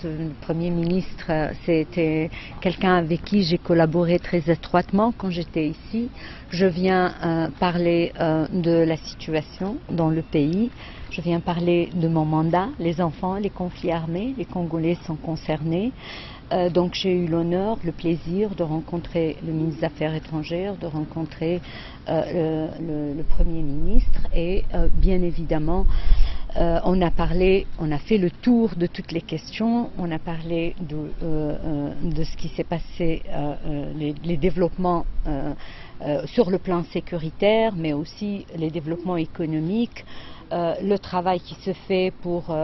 Le Premier ministre, c'était quelqu'un avec qui j'ai collaboré très étroitement quand j'étais ici. Je viens parler de la situation dans le pays. Je viens parler de mon mandat, les enfants, les conflits armés, les Congolais sont concernés. Donc j'ai eu l'honneur, le plaisir de rencontrer le ministre des Affaires étrangères, de rencontrer le Premier ministre et bien évidemment on a fait le tour de toutes les questions, on a parlé de ce qui s'est passé, les développements sur le plan sécuritaire, mais aussi les développements économiques, le travail qui se fait pour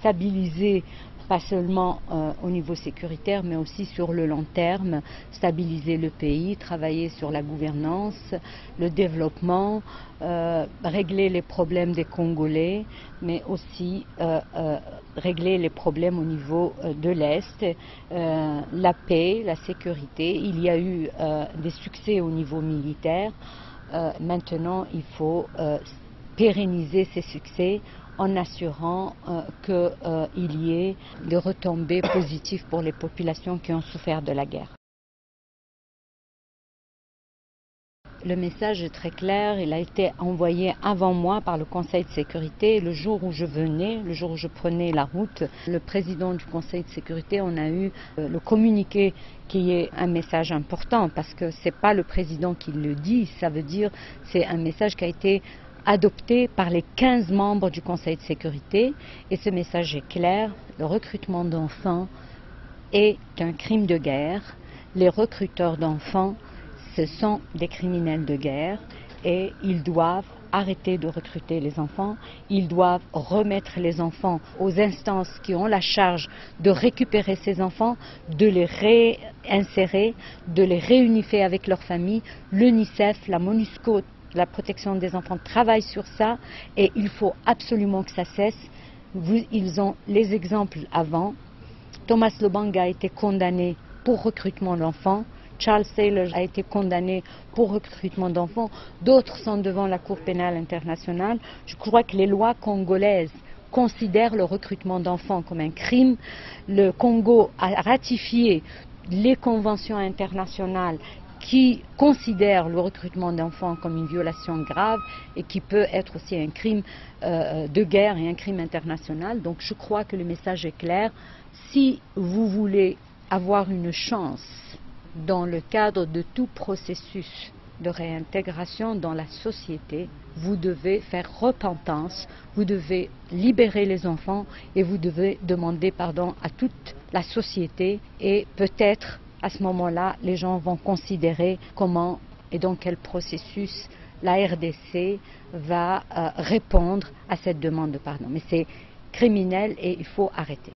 stabiliser pas seulement au niveau sécuritaire, mais aussi sur le long terme, stabiliser le pays, travailler sur la gouvernance, le développement, régler les problèmes des Congolais, mais aussi régler les problèmes au niveau de l'Est, la paix, la sécurité. Il y a eu des succès au niveau militaire. Maintenant, il faut pérenniser ces succès en assurant qu'il y ait des retombées positives pour les populations qui ont souffert de la guerre. Le message est très clair, il a été envoyé avant moi par le Conseil de sécurité. Le jour où je venais, le jour où je prenais la route, le président du Conseil de sécurité, on a eu le communiqué qui est un message important parce que ce n'est pas le président qui le dit, ça veut dire c'est un message qui a été adopté par les 15 membres du Conseil de sécurité et ce message est clair, le recrutement d'enfants est un crime de guerre, les recruteurs d'enfants ce sont des criminels de guerre et ils doivent arrêter de recruter les enfants, ils doivent remettre les enfants aux instances qui ont la charge de récupérer ces enfants, de les réinsérer, de les réunifier avec leurs familles. L'UNICEF, la MONUSCO, la protection des enfants travaille sur ça et il faut absolument que ça cesse. Ils ont les exemples avant. Thomas Lobanga a été condamné pour recrutement d'enfants. Charles Taylor a été condamné pour recrutement d'enfants. D'autres sont devant la Cour pénale internationale. Je crois que les lois congolaises considèrent le recrutement d'enfants comme un crime. Le Congo a ratifié les conventions internationales qui considère le recrutement d'enfants comme une violation grave et qui peut être aussi un crime de guerre et un crime international. Donc je crois que le message est clair. Si vous voulez avoir une chance dans le cadre de tout processus de réintégration dans la société, vous devez faire repentance, vous devez libérer les enfants et vous devez demander pardon à toute la société et peut-être à ce moment-là, les gens vont considérer comment et dans quel processus la RDC va répondre à cette demande de pardon. Mais c'est criminel et il faut arrêter.